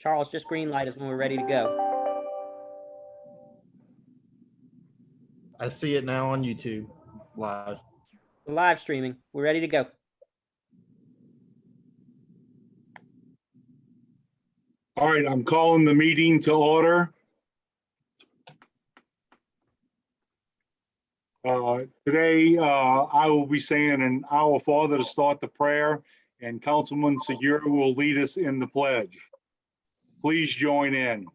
Charles, just green light us when we're ready to go. I see it now on YouTube live. We're live streaming. We're ready to go. All right, I'm calling the meeting to order. Today, I will be saying an Our Father to start the prayer, and Councilman Segura will lead us in the pledge. Please join in.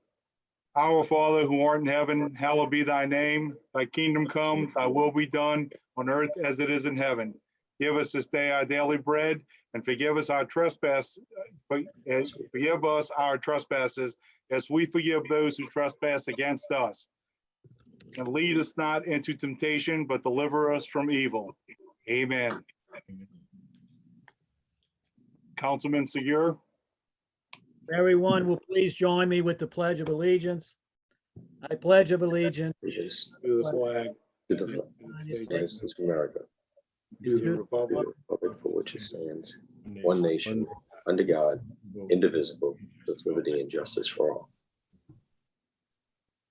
Our Father who art in heaven, hallowed be thy name. Thy kingdom come, thy will be done on earth as it is in heaven. Give us this day our daily bread, and forgive us our trespasses, as we forgive those who trespass against us. And lead us not into temptation, but deliver us from evil. Amen. Councilman Segura. Everyone will please join me with the Pledge of Allegiance. I pledge of allegiance To the flag. To the flag of the United States of America, To the to republic. the republic for which it stands, one nation, under God, indivisible, with liberty and justice for all.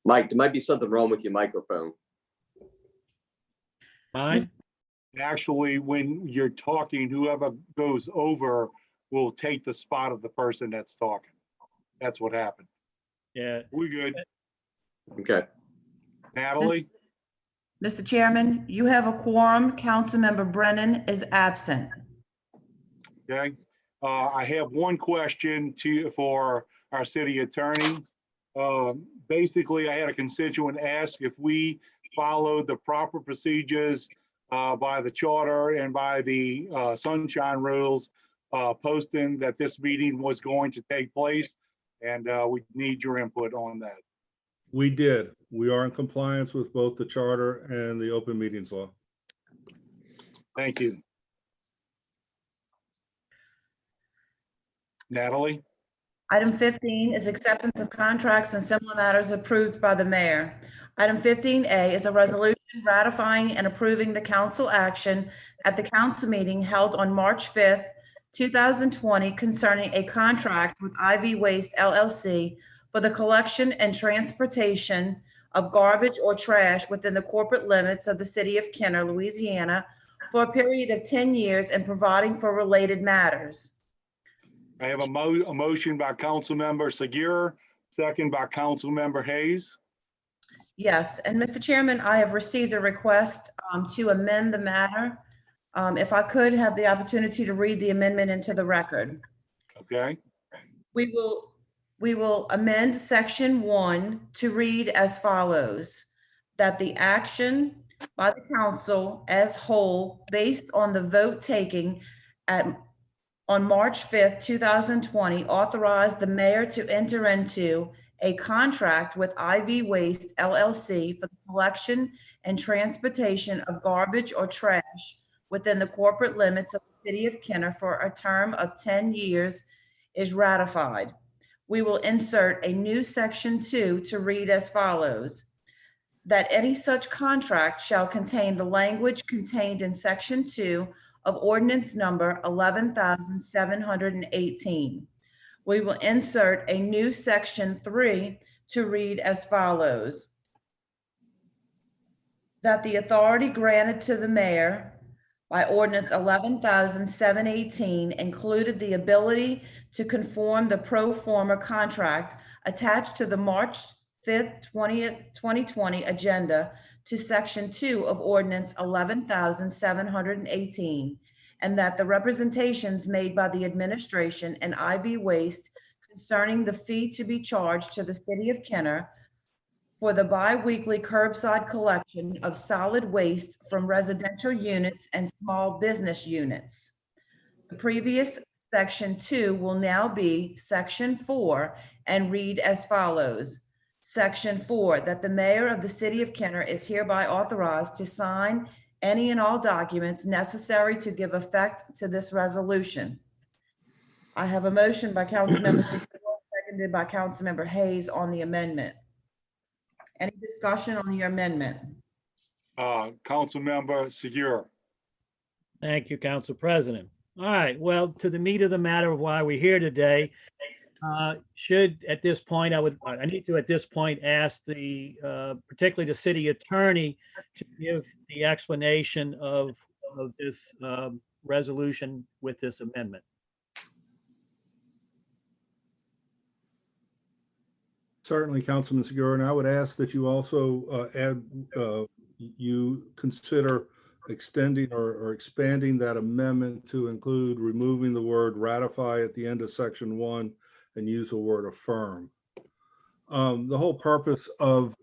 Mike, there might be something wrong with your microphone. Mine? Actually, when you're talking, whoever goes over will take the spot of the person that's talking. That's what happened. Yeah. We good. Okay. Natalie? Mr. Chairman, you have a quorum. Councilmember Brennan is absent. Okay. I have one question for our city attorney. Basically, I had a constituent ask if we followed the proper procedures by the charter and by the sunshine rules, posting that this meeting was going to take place, and we need your input on that. We did. We are in compliance with both the charter and the open meetings law. Thank you. Natalie? Item 15 is acceptance of contracts and similar matters approved by the mayor. Item 15A is a resolution ratifying and approving the council action at the council meeting held on March 5th, 2020 concerning a contract with IV Waste LLC for the collection and transportation of garbage or trash within the corporate limits of the city of Kenner, Louisiana, for a period of 10 years and providing for related matters. I have a motion by Councilmember Segura, second by Councilmember Hayes. Yes, and Mr. Chairman, I have received a request to amend the matter. If I could have the opportunity to read the amendment into the record. Okay. We will amend section 1 to read as follows: that the action by the council as whole based on the vote taking on March 5th, 2020, authorized the mayor to enter into a contract with IV Waste LLC for the collection and transportation of garbage or trash within the corporate limits of the city of Kenner for a term of 10 years is ratified. We will insert a new section 2 to read as follows: that any such contract shall contain the language contained in section 2 of ordinance number 11,718. We will insert a new section 3 to read as follows: that the authority granted to the mayor by ordinance 11,718 included the ability to conform the pro forma contract attached to the March 5th, 2020 agenda to section 2 of ordinance 11,718, and that the representations made by the administration and IV Waste concerning the fee to be charged to the city of Kenner for the bi-weekly curbside collection of solid waste from residential units and small business units. The previous section 2 will now be section 4 and read as follows: Section 4, that the mayor of the city of Kenner is hereby authorized to sign any and all documents necessary to give effect to this resolution. I have a motion by Councilmember Segura, seconded by Councilmember Hayes on the amendment. Any discussion on your amendment? Councilmember Segura. Thank you, Council President. All right, well, to the meat of the matter of why we're here today, Should at this point, I need to at this point ask particularly the city attorney to give the explanation of this resolution with this amendment. Certainly, Councilman Segura, and I would ask that you also you consider extending or expanding that amendment to include removing the word ratify at the end of section 1 and use the word affirm. The whole purpose of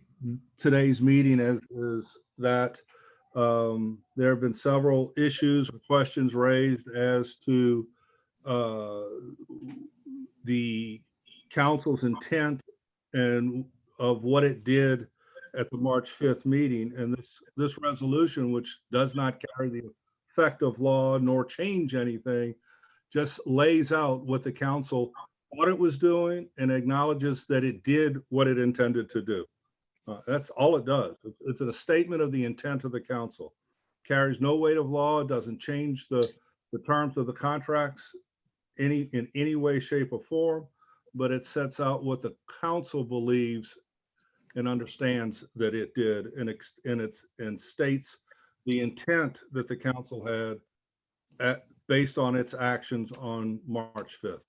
today's meeting is that there have been several issues or questions raised as to the council's intent and of what it did at the March 5th meeting. And this resolution, which does not carry the effect of law nor change anything, just lays out what the council thought it was doing and acknowledges that it did what it intended to do. That's all it does. It's a statement of the intent of the council. Carries no weight of law, doesn't change the terms of the contracts in any way, shape, or form, but it sets out what the council believes and understands that it did, and states the intent that the council had based on its actions on March 5th.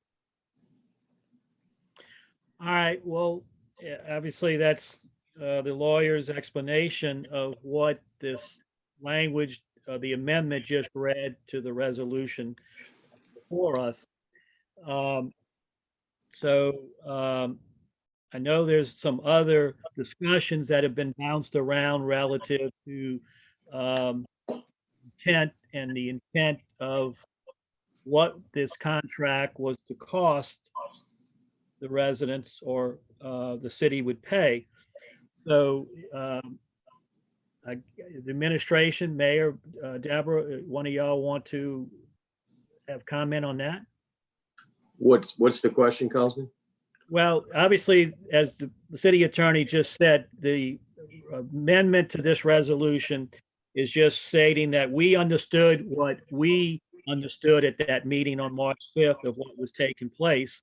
All right, well, yeah, obviously that's the lawyer's explanation of what this language, the amendment just read to the resolution before us. I know there's some other discussions that have been bounced around relative to intent and the intent of what this contract was to cost the residents or the city would pay. So the administration, Mayor, Deborah, one of y'all want to have comment on that? What's the question, Councilman? Well, obviously, as the city attorney just said, the amendment to this resolution is just stating that we understood what we understood at that meeting on March 5th of what was taking place.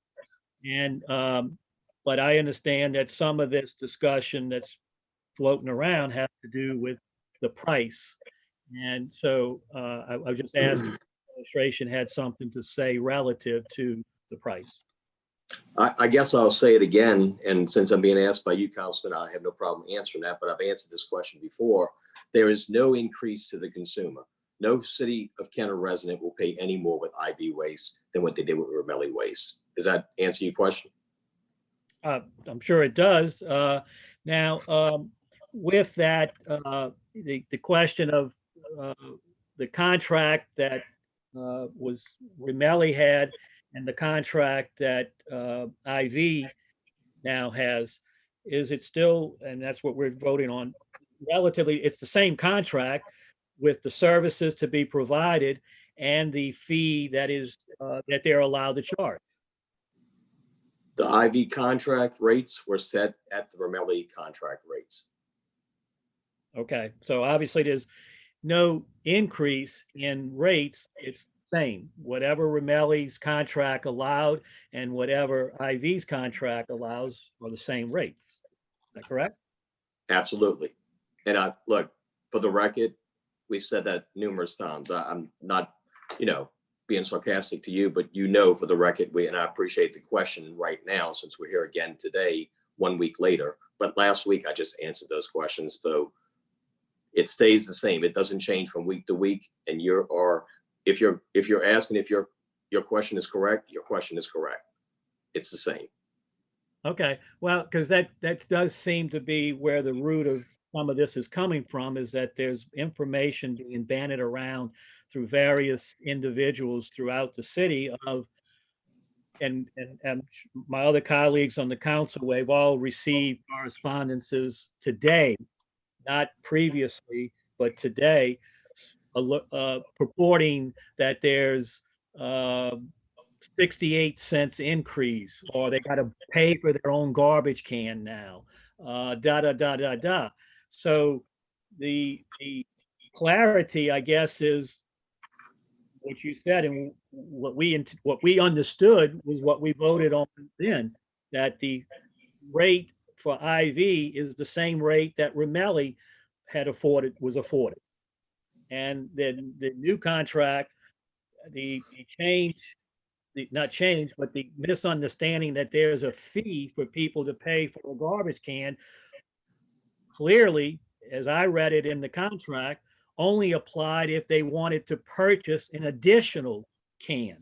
And, but I understand that some of this discussion that's floating around has to do with the price. And so I just asked if the administration had something to say relative to the price. I guess I'll say it again, and since I'm being asked by you, Councilman, I have no problem answering that, but I've answered this question before. There is no increase to the consumer. No city of Kenner resident will pay any more with IV waste than what they did with Ramelli waste. Does that answer your question? I'm sure it does. Now, with that, the question of the contract that was Ramelli had and the contract that IV now has, is it still, and that's what we're voting on, relatively, it's the same contract with the services to be provided and the fee that is that they're allowed to charge. The IV contract rates were set at the Ramelli contract rates. Okay, so obviously there's no increase in rates. It's the same. Whatever Ramelli's contract allowed and whatever IV's contract allows are the same rates. Is that correct? Absolutely. And look, for the record, we've said that numerous times. I'm not, being sarcastic to you, but for the record, and I appreciate the question right now since we're here again today, 1 week later. But last week I just answered those questions, so it stays the same. It doesn't change from week to week. And if you're asking if your question is correct, your question is correct. It's the same. Okay, well, because that does seem to be where the root of some of this is coming from, is that there's information being banded around through various individuals throughout the city of, and my other colleagues on the council, we've all received correspondences today, not previously, but today, purporting that there's 68 cents increase, or they got to pay for their own garbage can now, So the clarity, I guess, is what you said and what we understood was what we voted on then, that the rate for IV is the same rate that Ramelli was afforded. And then the new contract, the change, not change, but the misunderstanding that there's a fee for people to pay for a garbage can, clearly, as I read it in the contract, only applied if they wanted to purchase an additional can.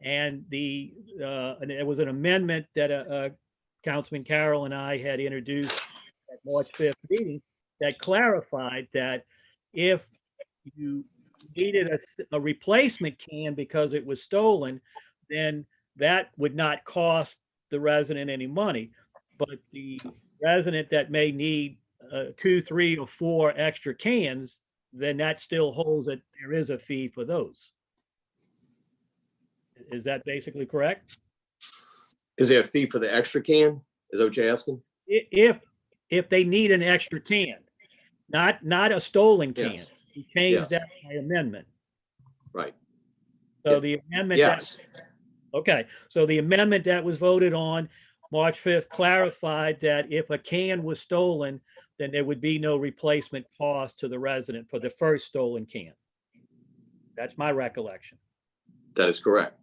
And and it was an amendment that Councilman Carroll and I had introduced at March 5th meeting that clarified that if you needed a replacement can because it was stolen, then that would not cost the resident any money. But the resident that may need 2, 3, or 4 extra cans, then that still holds that there is a fee for those. Is that basically correct? Is there a fee for the extra can? Is that what you're asking? If they need an extra can, not a stolen can. Yes. We changed Yes. that by amendment. Right. So Yeah. the amendment. Yes. Okay, so the amendment that was voted on March 5th clarified that if a can was stolen, then there would be no replacement cost to the resident for the first stolen can. That's my recollection. That is correct.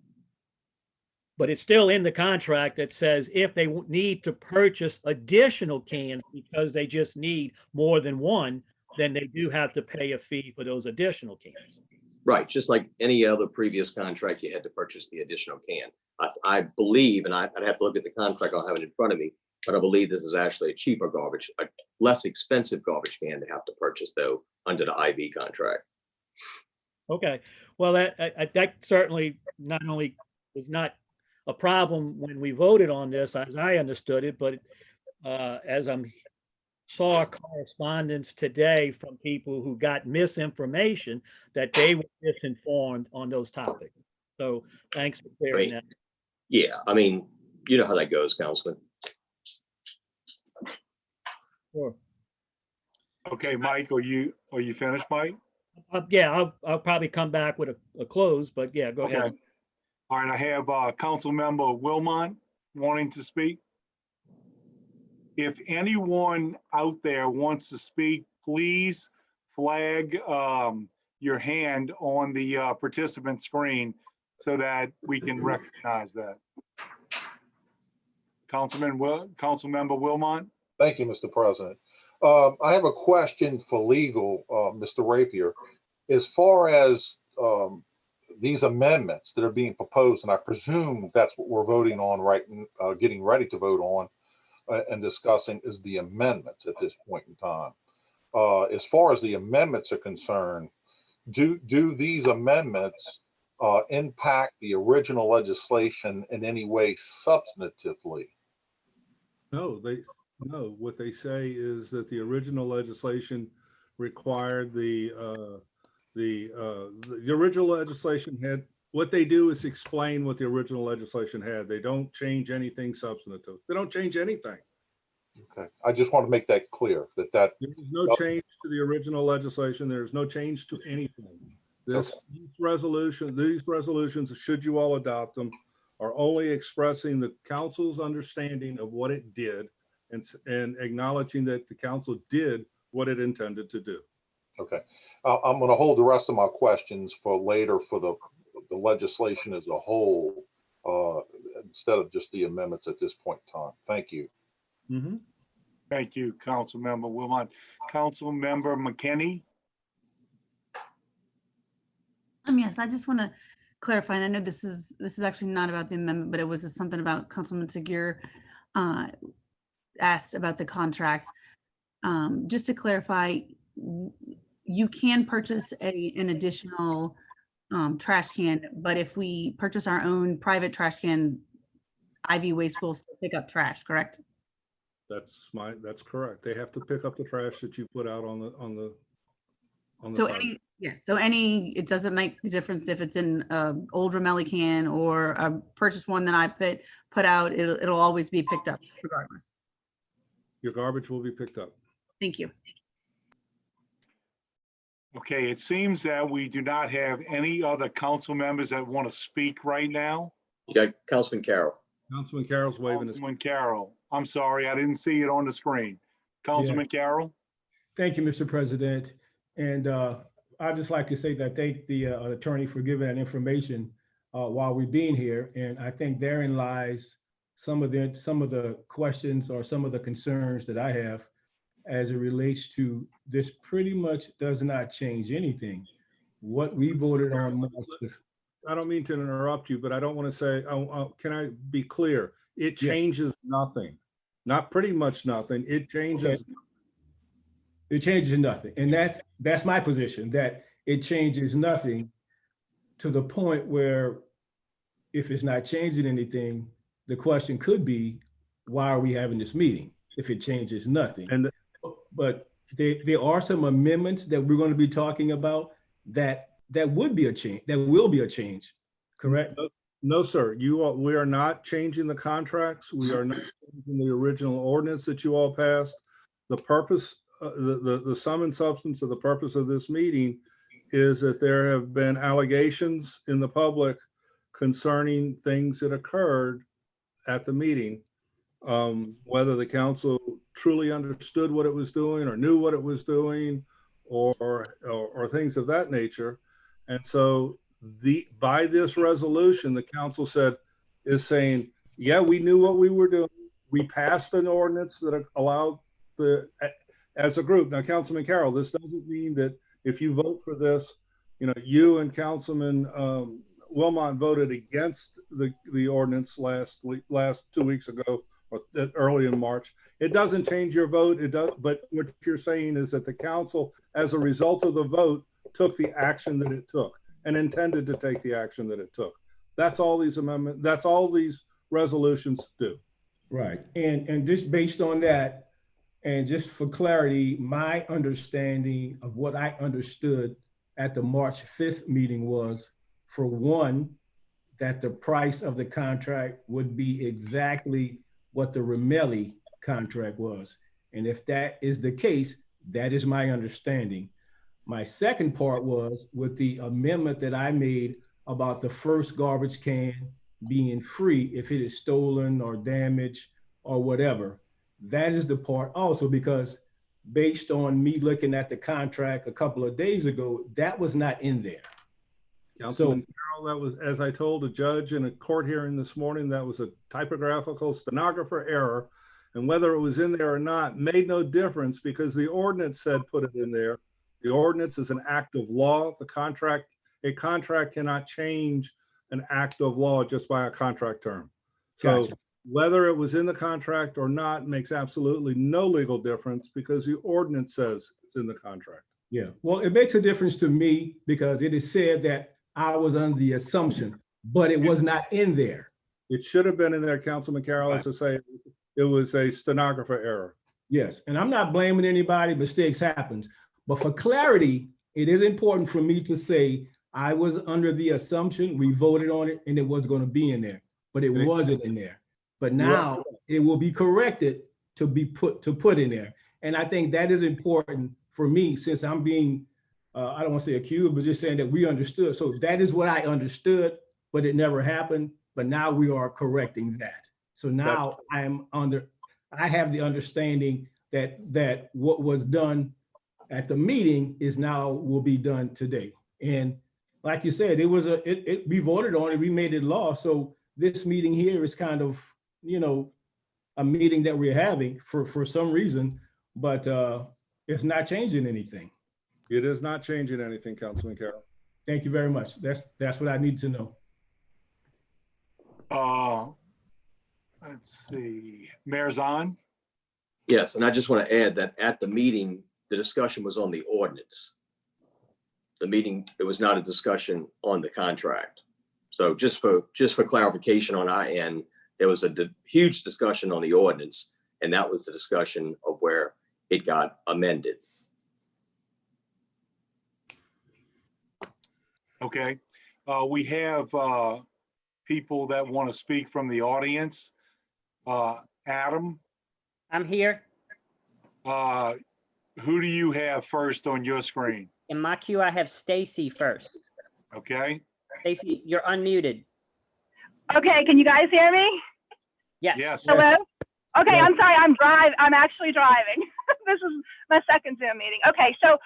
But it's still in the contract that says if they need to purchase additional cans because they just need more than one, then they do have to pay a fee for those additional cans. Right. Just like any other previous contract, you had to purchase the additional can. I believe, and I'd have to look at the contract, I'll have it in front of me, but I believe this is actually a cheaper garbage, a less expensive garbage can to have to purchase though under the IV contract. Okay, well, that certainly not only was not a problem when we voted on this, as I understood it, but as I saw correspondence today from people who got misinformation that they were misinformed on those topics. So thanks for clearing that. Yeah, I mean, you know how that goes, Councilman. Sure. Okay, Mike, are you finished, Mike? Yeah, I'll probably come back with a close, but yeah, go Okay. ahead. All right, I have Councilmember Wilmot wanting to speak. If anyone out there wants to speak, please flag your hand on the participant screen so that we can recognize that. Councilmember Wilmot? Thank you, Mr. President. I have a question for legal, Mr. Rapier. As far as these amendments that are being proposed, and I presume that's what we're voting on right, getting ready to vote on and discussing is the amendments at this point in time. As far as the amendments are concerned, do these amendments impact the original legislation in any way substantively? No, what they say is that the original legislation required the original legislation had, what they do is explain what the original legislation had. They don't change anything substantive. They don't change anything. Okay, I just want to make that clear that There's no change to the original legislation. There's no change to anything. These resolutions, should you all adopt them, are only expressing the council's understanding of what it did and acknowledging that the council did what it intended to do. Okay, I'm going to hold the rest of my questions for later for the legislation as a whole, instead of just the amendments at this point in time. Thank you. Mm-hmm. Thank you, Councilmember Wilmot. Councilmember McKinney? Yes, I just want to clarify, and I know this is actually not about the amendment, but it was just something about Councilman Segura asked about the contracts. Just to clarify, you can purchase an additional trash can, but if we purchase our own private trash can, IV Waste will still pick up trash, correct? That's correct. They have to pick up the trash that you put out on the So side. it doesn't make a difference if it's in an old Ramelli can or a purchased one that I put out, it'll always be picked up regardless. Your garbage will be picked up. Thank you. Okay, it seems that we do not have any other council members that want to speak right now. You got Councilman Carroll. Councilman Carroll's waving his. Councilman Carroll, I'm sorry, I didn't see it on the screen. Councilman Carroll? Thank you, Mr. President. And I'd just like to say that thank the attorney for giving that information while we're being here. And I think therein lies some of the questions or some of the concerns that I have as it relates to this pretty much does not change anything. What we voted on. I don't mean to interrupt you, but I don't want to say, can I be clear? It changes nothing, not pretty much nothing. It changes. Okay. It changes nothing. And that's my position, that it changes nothing to the point where if it's not changing anything, the question could be, why are we having this meeting if it changes nothing? But there are some amendments that we're going to be talking about that would be a change, that will be a change, correct? No, sir. We are not changing the contracts. We are not changing the original ordinance that you all passed. The purpose, the sum and substance of the purpose of this meeting is that there have been allegations in the public concerning things that occurred at the meeting, whether the council truly understood what it was doing or knew what it was doing, or things of that nature. And so by this resolution, the council is saying, yeah, we knew what we were doing. We passed an ordinance that allowed as a group. Now, Councilman Carroll, this doesn't mean that if you vote for this, you and Councilman Wilmot voted against the ordinance last 2 weeks ago, or early in March. It doesn't change your vote. It does, but what you're saying is that the council, as a result of the vote, took the action that it took and intended to take the action that it took. That's all these amendments, that's all these resolutions do. Right. And just based on that, and just for clarity, my understanding of what I understood at the March 5th meeting was, for one, that the price of the contract would be exactly what the Ramelli contract was. And if that is the case, that is my understanding. My second part was with the amendment that I made about the first garbage can being free if it is stolen or damaged or whatever. That is the part also, because based on me looking at the contract a couple of days ago, that was not in there. Councilman Carroll, that was, as I told a judge in a court hearing this morning, that was a typographical stenographer error. And whether it was in there or not made no difference, because the ordinance said put it in there. The ordinance is an act of law. A contract cannot change an act of law just by a contract term. So gotcha. Whether it was in the contract or not makes absolutely no legal difference, because the ordinance says it's in the contract. Yeah, well, it makes a difference to me because it is said that I was under the assumption, but it was not in there. It should have been in there, Councilman Carroll, as I say, it was a stenographer error. Yes, and I'm not blaming anybody, mistakes happens. But for clarity, it is important for me to say I was under the assumption, we voted on it, and it was going to be in there, but it wasn't in there. But now it will be corrected to put in there. And I think that is important for me, since I'm being, I don't want to say accused, but just saying that we understood. So that is what I understood, but it never happened. But now we are correcting that. So now I have the understanding that what was done at the meeting is now will be done today. And like you said, we voted on it, we made it law. So this meeting here is kind of, a meeting that we're having for some reason, but it's not changing anything. It is not changing anything, Councilman Carroll. Thank you very much. That's what I need to know. Let's see, Mayor Zahn? Yes, and I just want to add that at the meeting, the discussion was on the ordinance. The meeting, it was not a discussion on the contract. So just for clarification on our end, there was a huge discussion on the ordinance, and that was the discussion of where it got amended. Okay, we have people that want to speak from the audience. Adam? I'm here. Who do you have first on your screen? In my queue, I have Stacy first. Okay? Stacy, you're unmuted. Okay, can you guys hear me? Yes. Yes. Hello? Okay, Yes. I'm sorry, I'm actually driving. This is my second Zoom meeting. Okay, so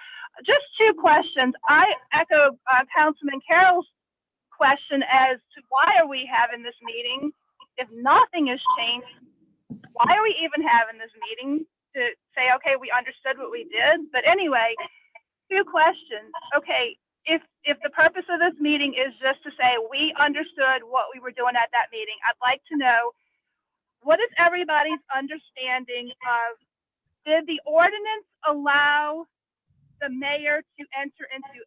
just two questions. I echo Councilman Carroll's question as to why are we having this meeting? If nothing has changed, why are we even having this meeting to say, okay, we understood what we did? But anyway, two questions. Okay, if the purpose of this meeting is just to say we understood what we were doing at that meeting, I'd like to know, what is everybody's understanding of, did the ordinance allow the mayor to enter into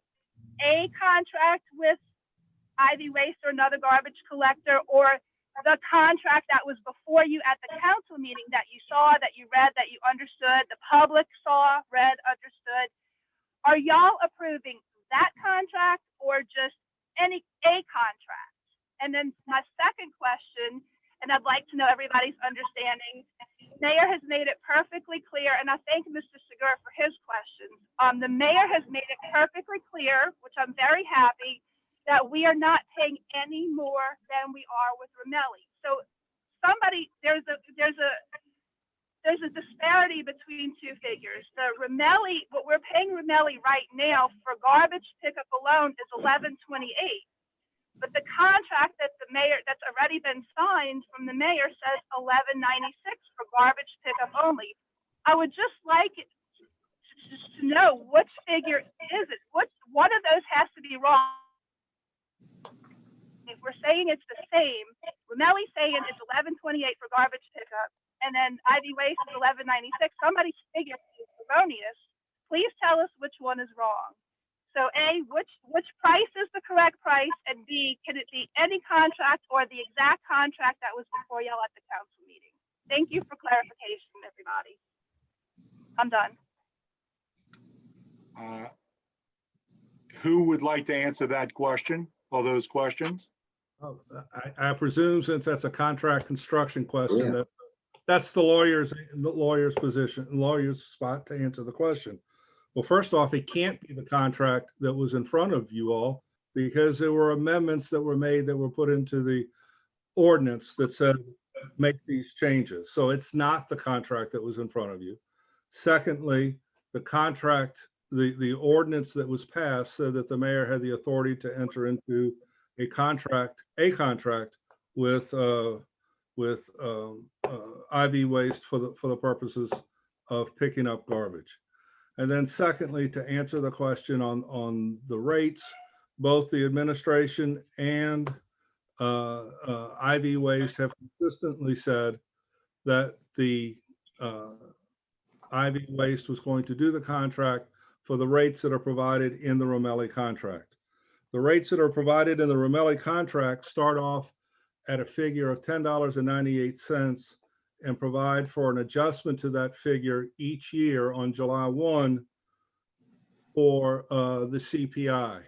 a contract with Ivy Waste or another garbage collector, or the contract that was before you at the council meeting that you saw, that you read, that you understood, the public saw, read, understood? Are y'all approving that contract or just a contract? And then my second question, and I'd like to know everybody's understanding, Mayor has made it perfectly clear, and I thank Mr. Segura for his questions. The mayor has made it perfectly clear, which I'm very happy, that we are not paying any more than we are with Ramelli. So there's a disparity between two figures. The Ramelli, what we're paying Ramelli right now for garbage pickup alone is $11.28. But the contract that the mayor, that's already been signed from the mayor, says $11.96 for garbage pickup only. I would just like to know which figure is it? One of those has to be wrong. If we're saying it's the same, Ramelli's saying it's $11.28 for garbage pickup, and then Ivy Waste is $11.96. Somebody's figure is erroneous. Please tell us which one is wrong. So A, which price is the correct price? And B, can it be any contract or the exact contract that was before y'all at the council meeting? Thank you for clarification, everybody. I'm done. Who would like to answer that question or those questions? Oh, I presume since that's a contract construction question, Yeah. that's the lawyer's position, lawyer's spot to answer the question. Well, first off, it can't be the contract that was in front of you all, because there were amendments that were made that were put into the ordinance that said make these changes. So it's not the contract that was in front of you. Secondly, the contract, the ordinance that was passed said that the mayor had the authority to enter into a contract with Ivy Waste for the purposes of picking up garbage. And then secondly, to answer the question on the rates, both the administration and Ivy Waste have consistently said that the Ivy Waste was going to do the contract for the rates that are provided in the Ramelli contract. The rates that are provided in the Ramelli contract start off at a figure of $10.98 and provide for an adjustment to that figure each year on July 1 for the CPI.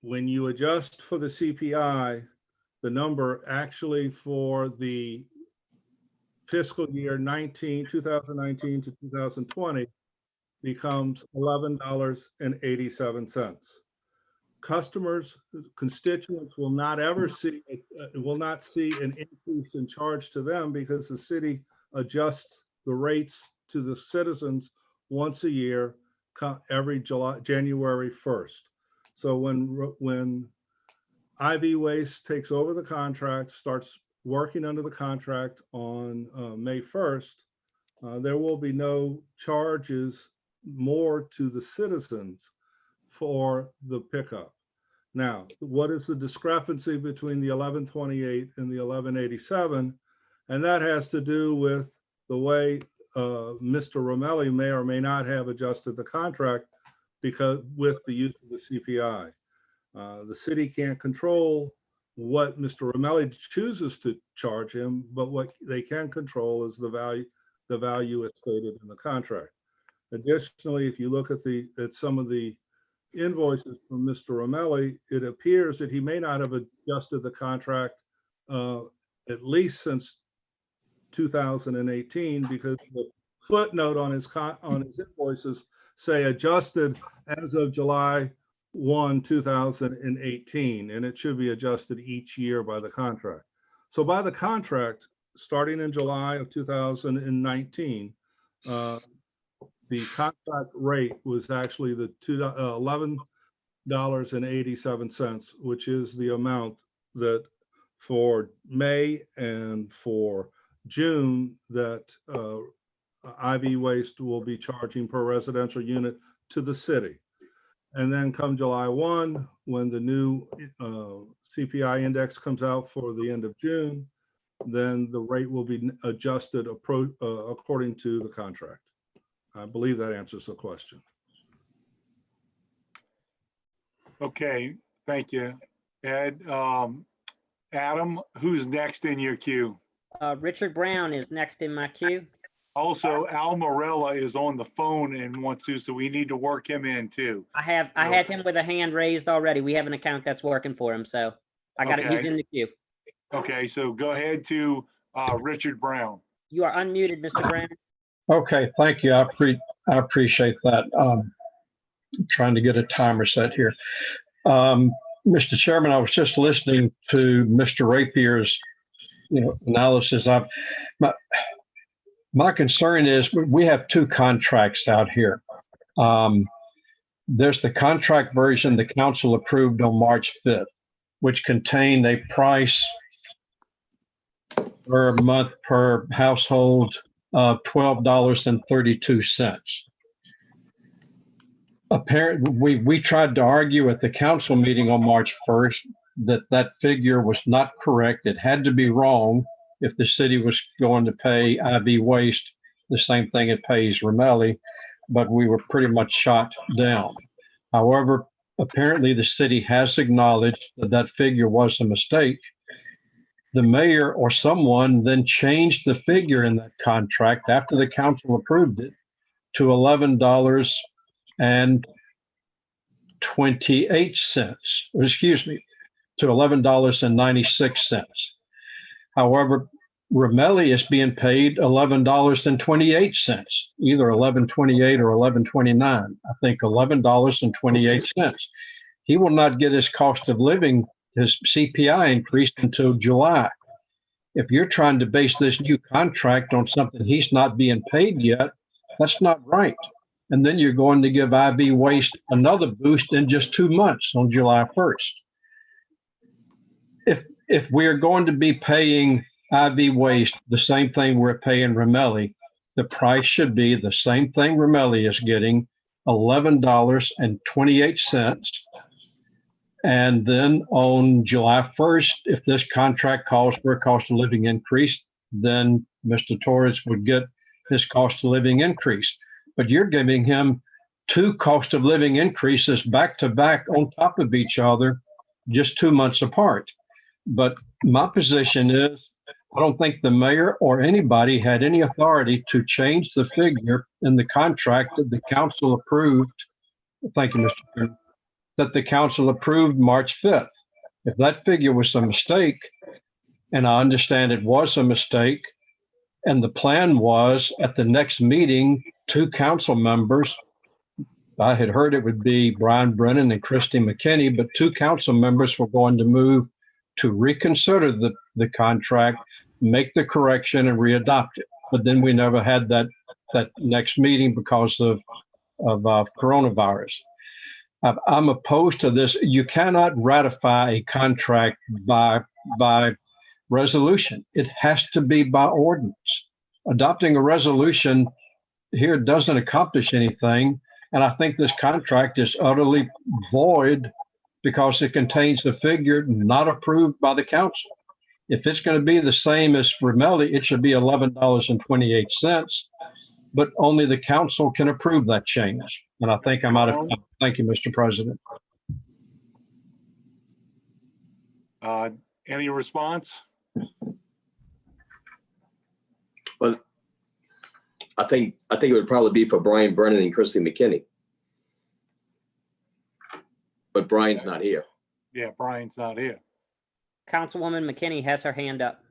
When you adjust for the CPI, the number actually for the fiscal year 2019 to 2020 becomes $11.87. Customers, constituents will not ever see an increase in charge to them, because the city adjusts the rates to the citizens once a year, every January 1st. So when Ivy Waste takes over the contract, starts working under the contract on May 1st, there will be no charges more to the citizens for the pickup. Now, what is the discrepancy between the 1128 and the 1187? And that has to do with the way Mr. Ramelli may or may not have adjusted the contract because with the use of the CPI. The city can't control what Mr. Ramelli chooses to charge him, but what they can control is the value it's stated in the contract. Additionally, if you look at some of the invoices from Mr. Ramelli, it appears that he may not have adjusted the contract at least since 2018, because the footnote on his invoices say adjusted as of July 1, 2018, and it should be adjusted each year by the contract. So by the contract, starting in July of 2019, the contract rate was actually the $11.87, which is the amount that for May and for June that IV Waste will be charging per residential unit to the city. And then come July 1, when the new CPI index comes out for the end of June, then the rate will be adjusted according to the contract. I believe that answers the question. Okay, thank you, Ed. Adam, who's next in your queue? Richard Brown is next in my queue. Also, Al Morella is on the phone and wants to, so we need to work him in too. I have him with a hand raised already. We have an account that's working for him, so I got it. He's Okay. in the queue. Okay, so go ahead to Richard Brown. You are unmuted, Mr. Brown. Okay, thank you. I appreciate that. Trying to get a timer set here. Mr. Chairman, I was just listening to Mr. Rapier's, analysis. My concern is we have two contracts out here. There's the contract version the council approved on March 5th, which contained a price per month per household of $12.32. Apparently, we tried to argue at the council meeting on March 1st that figure was not correct. It had to be wrong if the city was going to pay IV Waste the same thing it pays Ramelli, but we were pretty much shot down. However, apparently the city has acknowledged that figure was a mistake. The mayor or someone then changed the figure in that contract after the council approved it to $11.28, excuse me, to $11.96. However, Ramelli is being paid $11.28, either $11.28 or $11.29. I think $11.28. He will not get his cost of living, his CPI increased until July. If you're trying to base this new contract on something he's not being paid yet, that's not right. And then you're going to give IV Waste another boost in just 2 months on July 1st. If we're going to be paying IV Waste the same thing we're paying Ramelli, the price should be the same thing Ramelli is getting, $11.28. And then on July 1st, if this contract calls for a cost of living increase, then Mr. Torres would get his cost of living increase. But you're giving him two cost of living increases back to back on top of each other, just 2 months apart. But my position is, I don't think the mayor or anybody had any authority to change the figure in the contract that the council approved. Thank you, Mr. Chairman. That the council approved March 5th. If that figure was a mistake, and I understand it was a mistake, and the plan was at the next meeting, two council members, I had heard it would be Brian Brennan and Christy McKinney, but two council members were going to move to reconsider the contract, make the correction and readopt it. But then we never had that next meeting because of coronavirus. I'm opposed to this. You cannot ratify a contract by resolution. It has to be by ordinance. Adopting a resolution here doesn't accomplish anything. And I think this contract is utterly void because it contains a figure not approved by the council. If it's going to be the same as Ramelli, it should be $11.28, but only the council can approve that change. And I think I'm out of time. Thank you, Mr. President. Any response? Well, I think it would probably be for Brian Brennan and Christy McKinney. But Brian's not here. Yeah, Brian's not here. Councilwoman McKinney has her hand up.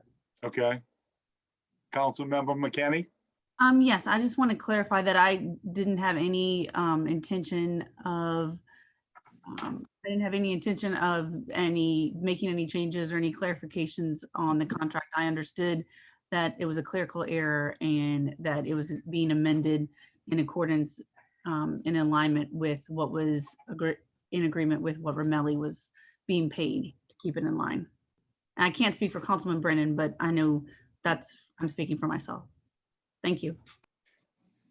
Okay. Councilmember McKinney? Yes, I just want to clarify that I didn't have any intention of making any changes or any clarifications on the contract. I understood that it was a clerical error and that it was being amended in accordance, in alignment with what was in agreement with what Ramelli was being paid to keep it in line. And I can't speak for Councilman Brennan, but I know I'm speaking for myself. Thank you.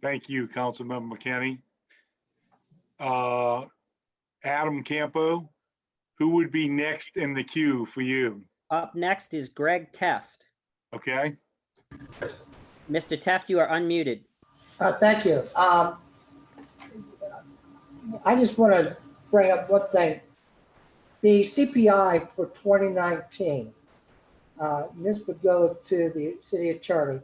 Thank you, Councilmember McKinney. Adam Campo, who would be next in the queue for you? Up next is Greg Teft. Okay, Mr. Teft, you are unmuted. Thank you. I just want to bring up one thing. The CPI for 2019, this would go to the city attorney.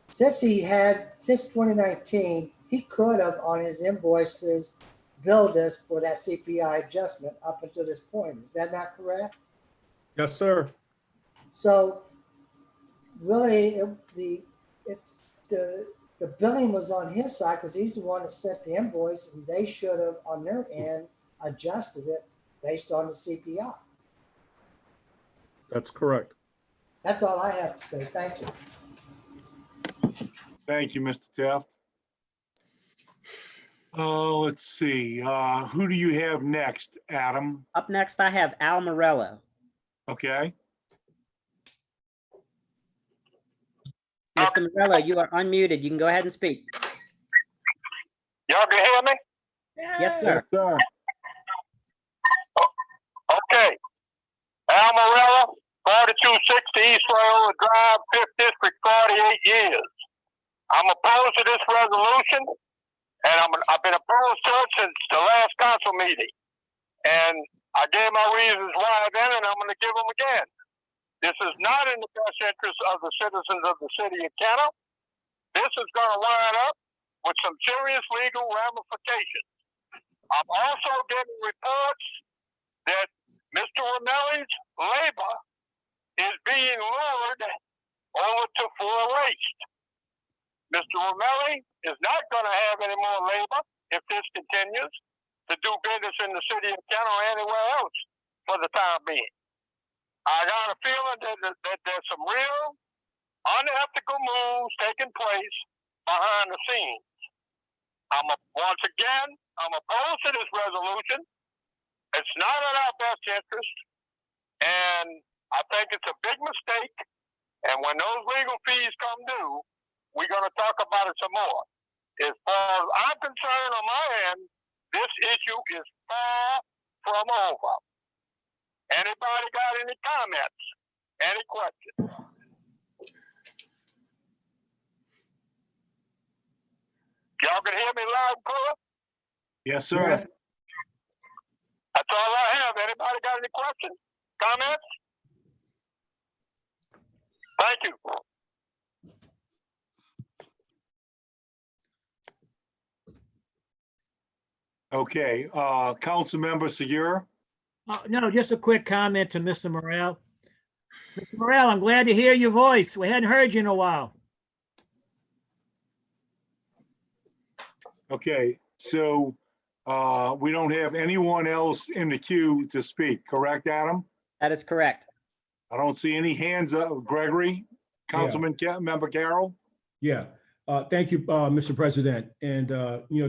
Since 2019, he could have on his invoices billed us for that CPI adjustment up until this point. Is that not correct? Yes, sir. So really, the billing was on his side because he's the one that sent the invoice, and they should have on their end adjusted it based on the CPI. That's correct. That's all I have to say. Thank you. thank you, Mr. Teft. Let's see, who do you have next, Adam? Up next, I have Al Morello. Okay, Mr. Morello, you are unmuted. You can go ahead and speak. Y'all can hear me? Yes, sir. yes, sir. Okay. Al Morella, 4260 East Railroad Drive, 5th District, 48 years. I'm opposed to this resolution, and I've been opposed to it since the last council meeting. And I gave my reasons why then, and I'm going to give them again. This is not in the best interest of the citizens of the city of Kenner. This is going to wind up with some serious legal ramifications. I'm also getting reports that Mr. Ramelli's labor is being lured over to full waste. Mr. Ramelli is not going to have any more labor if this continues to do business in the city of Kenner or anywhere else for the time being. I got a feeling that there's some real unethical moves taking place behind the scenes. Once again, I'm opposed to this resolution. It's not in our best interest, and I think it's a big mistake. And when those legal fees come due, we're going to talk about it some more. As far as I'm concerned on my end, this issue is far from over. Anybody got any comments? Any questions? Y'all can hear me loud and clear? Yes, sir. Yeah. That's all I have. Anybody got any questions? Comments? Thank you. Okay, Councilmember Segura. No, just a quick comment to Mr. Morel. Mr. Morel, I'm glad to hear your voice. We hadn't heard you in a while. Okay, so we don't have anyone else in the queue to speak, correct, Adam? That is correct. I don't see any hands up. Gregory, Member Carroll? Yeah. Thank you, Mr. President. And,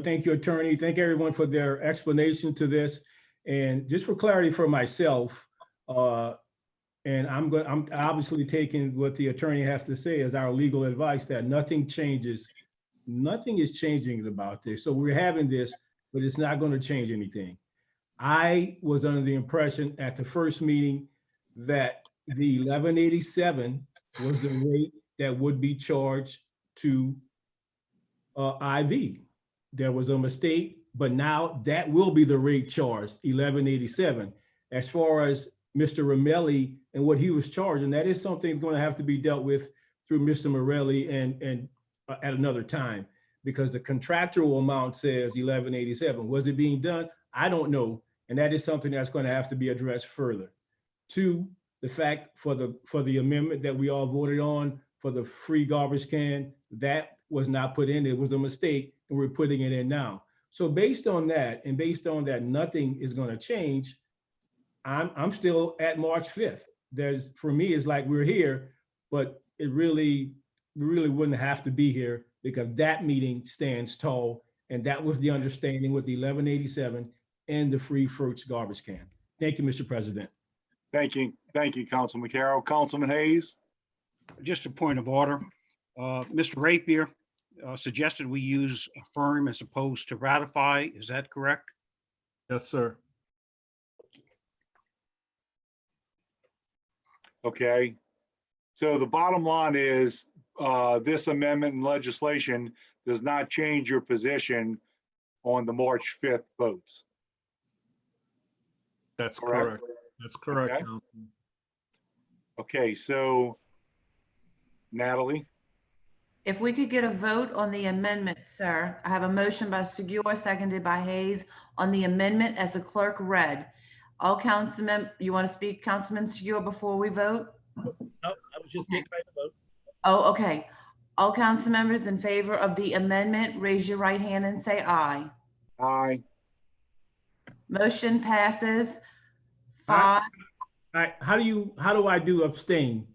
thank you, attorney. Thank everyone for their explanation to this. And just for clarity for myself, and I'm obviously taking what the attorney has to say as our legal advice that nothing changes. Nothing is changing about this. So we're having this, but it's not going to change anything. I was under the impression at the first meeting that the 1187 was the rate that would be charged to IV. There was a mistake, but now that will be the rate charged, 1187. As far as Mr. Ramelli and what he was charging, that is something that's going to have to be dealt with through Mr. Morelli and at another time, because the contractual amount says 1187. Was it being done? I don't know. And that is something that's going to have to be addressed further. Two, the fact for the amendment that we all voted on for the free garbage can. That was not put in. It was a mistake, and we're putting it in now. So based on that, and based on that, nothing is going to change. I'm still at March 5th. For me, it's like we're here, but we really wouldn't have to be here because that meeting stands tall. And that was the understanding with the 1187 and the free fruits garbage can. Thank you, Mr. President. Thank you. Thank you, Councilman Carroll. Councilman Hayes? Just a point of order. Mr. Rapier suggested we use affirm as opposed to ratify. Is that correct? Yes, sir. Okay. So the bottom line is this amendment in legislation does not change your position on the March 5th votes. That's Correct? correct. That's correct, Okay. Councilman. Okay, so Natalie? If we could get a vote on the amendment, sir. I have a motion by Segura, seconded by Hayes on the amendment as the clerk read. All councilmen, you want to speak, Councilman Segura, before we vote? No, I was just getting ready to vote. Oh, okay. All council members in favor of the amendment, raise your right hand and say aye. Aye. Motion passes Aye. 5. All right, how do I do abstain?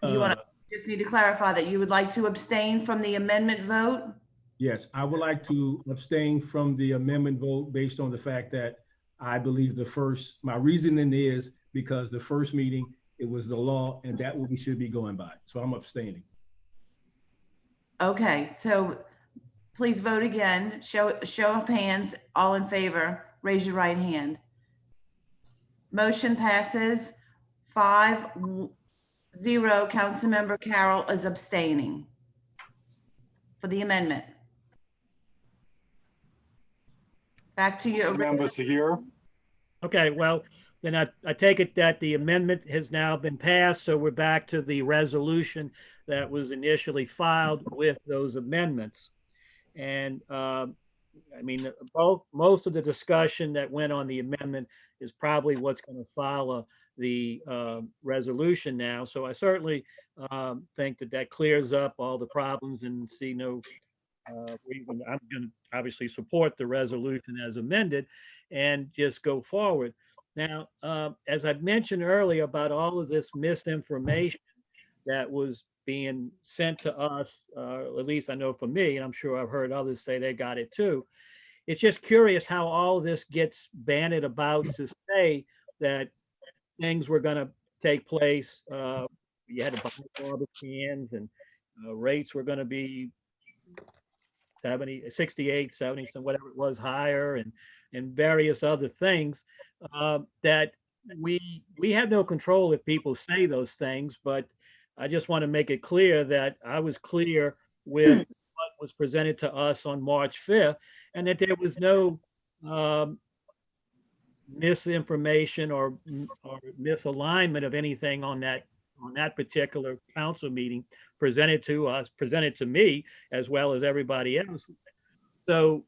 You want to just need to clarify that you would like to abstain from the amendment vote? Yes, I would like to abstain from the amendment vote based on the fact that I believe my reasoning is because the first meeting, it was the law and that what we should be going by. So I'm abstaining. Okay, so please vote again. Show of hands, all in favor, raise your right hand. Motion passes 5-0. Councilmember Carroll is abstaining for the amendment. Back to you. Member Segura? Okay, well, then I take it that the amendment has now been passed, so we're back to the resolution that was initially filed with those amendments. And I mean, most of the discussion that went on the amendment is probably what's going to follow the resolution now. So I certainly think that clears up all the problems and see no reason. I'm going to obviously support the resolution as amended and just go forward. Now, as I mentioned earlier about all of this misinformation that was being sent to us, at least I know for me, and I'm sure I've heard others say they got it too. It's just curious how all this gets bandied about to say that things were going to take place. You had to buy garbage cans and rates were going to be 70, 68, 70, some whatever it was higher, and various other things that we have no control if people say those things. But I just want to make it clear that I was clear with what was presented to us on March 5th, and that there was no misinformation or misalignment of anything on that particular council meeting presented to us, presented to me, as well as everybody else. So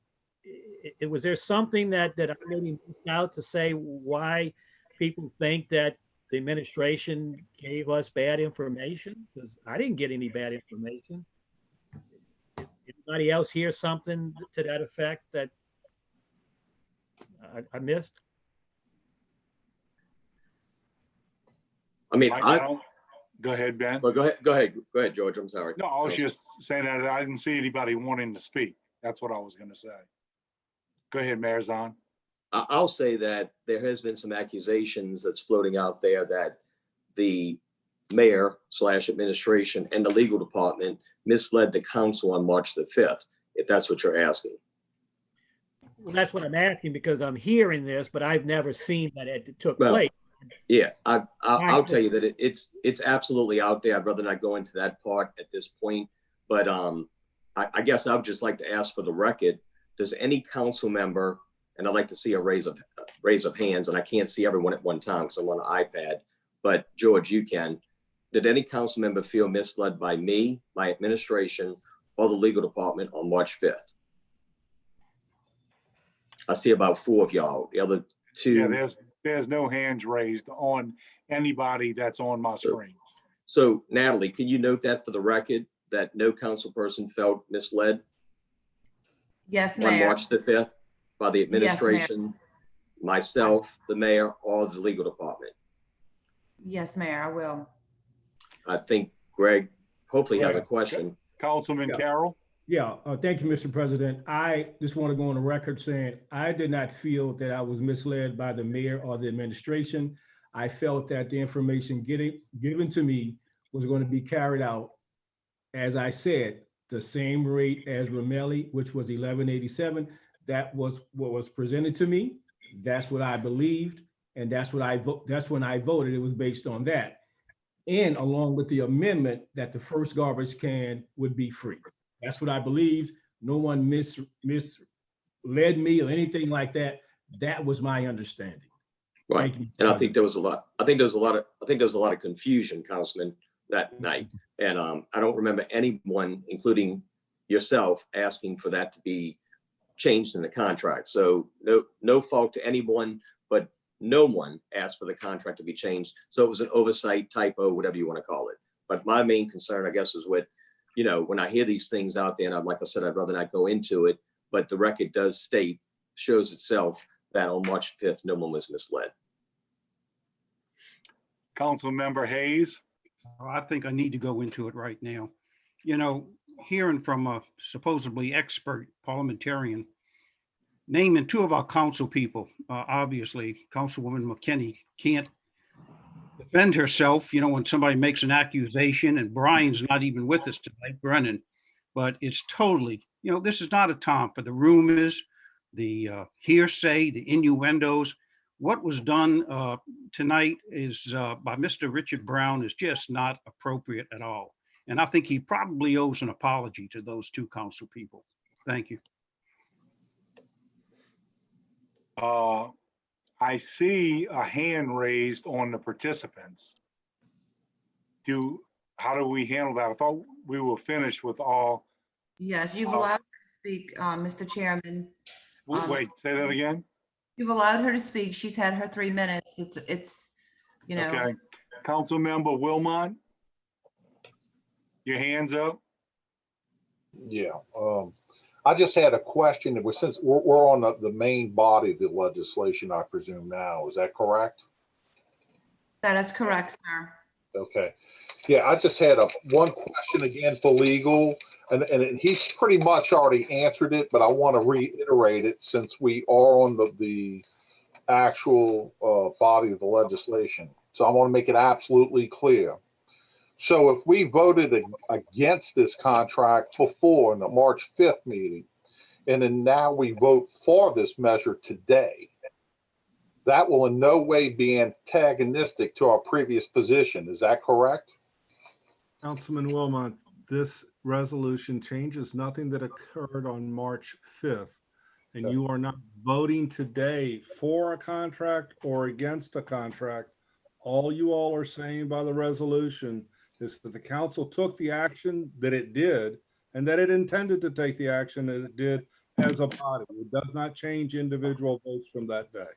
was there something that I maybe missed out to say why people think that the administration gave us bad information? Because I didn't get any bad information. Anybody else hear something to that effect that I missed? I mean, Go ahead, Ben. Well, go ahead, George. I'm sorry. No, I was just saying that I didn't see anybody wanting to speak. That's what I was going to say. Go ahead, Mayor Zahn. I'll say that there has been some accusations that's floating out there that the mayor / administration and the legal department misled the council on March the 5th, if that's what you're asking. Well, that's what I'm asking because I'm hearing this, but I've never seen that it took place. Yeah, I'll tell you that it's absolutely out there. I'd rather not go into that part at this point, but I guess I would just like to ask for the record, does any council member, and I'd like to see a raise of hands, and I can't see everyone at one time because I'm on an iPad, but George, you can. Did any council member feel misled by me, my administration, or the legal department on March 5th? I see about 4 of y'all. The other 2. Yeah, there's no hands raised on anybody that's on my screen. So Natalie, can you note that for the record, that no council person felt misled Yes, on Mayor. March the 5th by the Yes, Mayor. administration, myself, the mayor, or the legal department? Yes, Mayor, I will. I think Greg hopefully has a Greg. question. Councilman Yeah. Carroll? Yeah, thank you, Mr. President. I just want to go on the record saying I did not feel that I was misled by the mayor or the administration. I felt that the information given to me was going to be carried out, as I said, the same rate as Ramelli, which was 1187. That was what was presented to me. That's what I believed, and that's when I voted. It was based on that, and along with the amendment that the first garbage can would be free. That's what I believed. No one misled me or anything like that. That was my understanding. Right. Thank you, And I think there was a lot of confusion, Councilman, that night. And I don't remember anyone, including yourself, asking for that to be changed in the contract. So no fault to anyone, but no one asked for the contract to be changed. So it was an oversight, typo, whatever you want to call it. But my main concern, I guess, is with, you know, when I hear these things out there, and like I said, I'd rather not go into it, but the record does state, shows itself that on March 5th, no one was misled. Councilmember Hayes? I think I need to go into it right now. You know, hearing from a supposedly expert parliamentarian, naming two of our council people, obviously, Councilwoman McKinney can't defend herself, you know, when somebody makes an accusation, and Brian's not even with us tonight, Brennan, but it's totally, you know, this is not a time for the rumors, the hearsay, the innuendos. What was done tonight is by Mr. Richard Brown is just not appropriate at all. And I think he probably owes an apology to those two council people. Thank you. I see a hand raised on the participants. How do we handle that? I thought we were finished with all. Yes, you've allowed her to speak, Mr. Chairman. Wait, say that again? You've allowed her to speak. She's had her 3 minutes. It's, you know. Okay. Councilmember Wilmot? Your hand's up? Yeah, I just had a question. Since we're on the main body of the legislation, I presume now, is that correct? That is correct, sir. Okay. Yeah, I just had one question again for legal, and he's pretty much already answered it, but I want to reiterate it since we are on the actual body of the legislation. So I want to make it absolutely clear. So if we voted against this contract before in the March 5th meeting, and then now we vote for this measure today, that will in no way be antagonistic to our previous position. Is that correct? Councilman Wilmot, this resolution changes nothing that occurred on March 5th. And you are not voting today for a contract or against a contract. All you all are saying by the resolution is that the council took the action that it did and that it intended to take the action that it did as a body. It does not change individual votes from that day.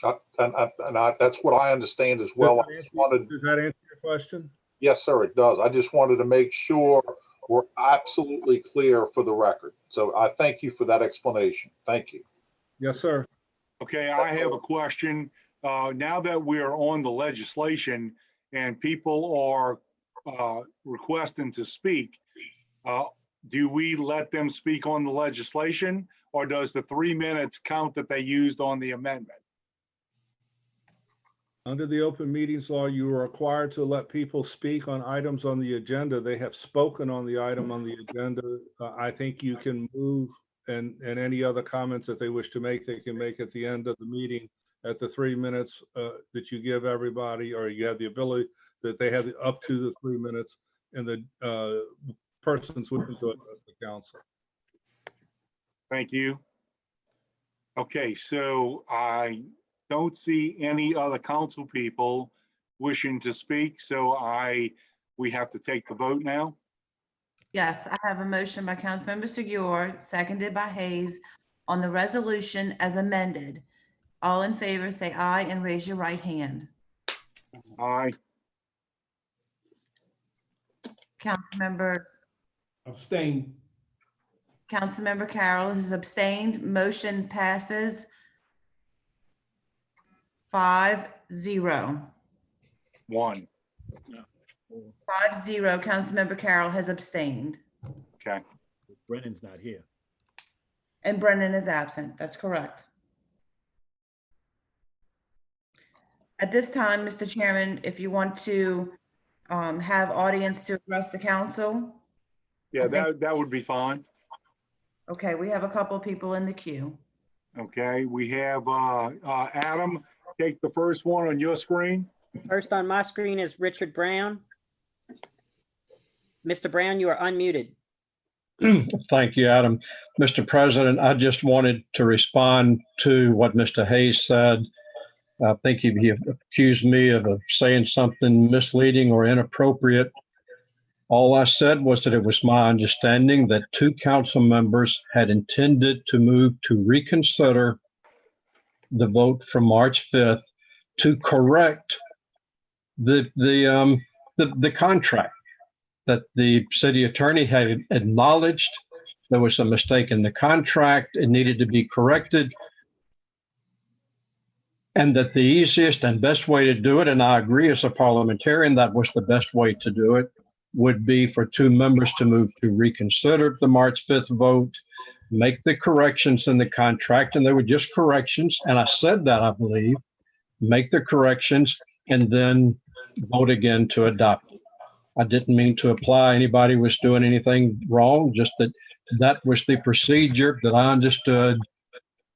That's what I understand as well. Does that answer your question? Yes, sir, it does. I just wanted to make sure we're absolutely clear for the record. So I thank you for that explanation. Thank you. Yes, sir. Okay, I have a question. Now that we're on the legislation and people are requesting to speak, do we let them speak on the legislation, or does the 3 minutes count that they used on the amendment? Under the open meetings law, you are required to let people speak on items on the agenda. They have spoken on the item on the agenda. I think you can move, and any other comments that they wish to make, they can make at the end of the meeting at the 3 minutes that you give everybody, or you have the ability that they have up to the 3 minutes, and the persons wishing to address the council. Thank you. Okay, so I don't see any other council people wishing to speak, so we have to take the vote now. Yes, I have a motion by Councilmember Segura, seconded by Hayes, on the resolution as amended. All in favor, say aye and raise your right hand. Aye. Councilmember, Abstain. Councilmember Carroll has abstained. Motion passes 5-0. 1. 5-0. Councilmember Carroll has abstained. Okay. Brennan's not here. And Brennan is absent. That's correct. At this time, Mr. Chairman, if you want to have audience to address the council. Yeah, that would be fine. Okay, we have a couple people in the queue. Okay, we have Adam, take the first one on your screen. First on my screen is Richard Brown. Mr. Brown, you are unmuted. Thank you, Adam. Mr. President, I just wanted to respond to what Mr. Hayes said. I think he accused me of saying something misleading or inappropriate. All I said was that it was my understanding that 2 council members had intended to move to reconsider the vote from March 5th to correct the contract that the city attorney had acknowledged there was a mistake in the contract. It needed to be corrected. And that the easiest and best way to do it, and I agree as a parliamentarian, that was the best way to do it, would be for 2 members to move to reconsider the March 5th vote, make the corrections in the contract, and they were just corrections. And I said that, I believe, make the corrections and then vote again to adopt it. I didn't mean to imply anybody was doing anything wrong, just that that was the procedure that I understood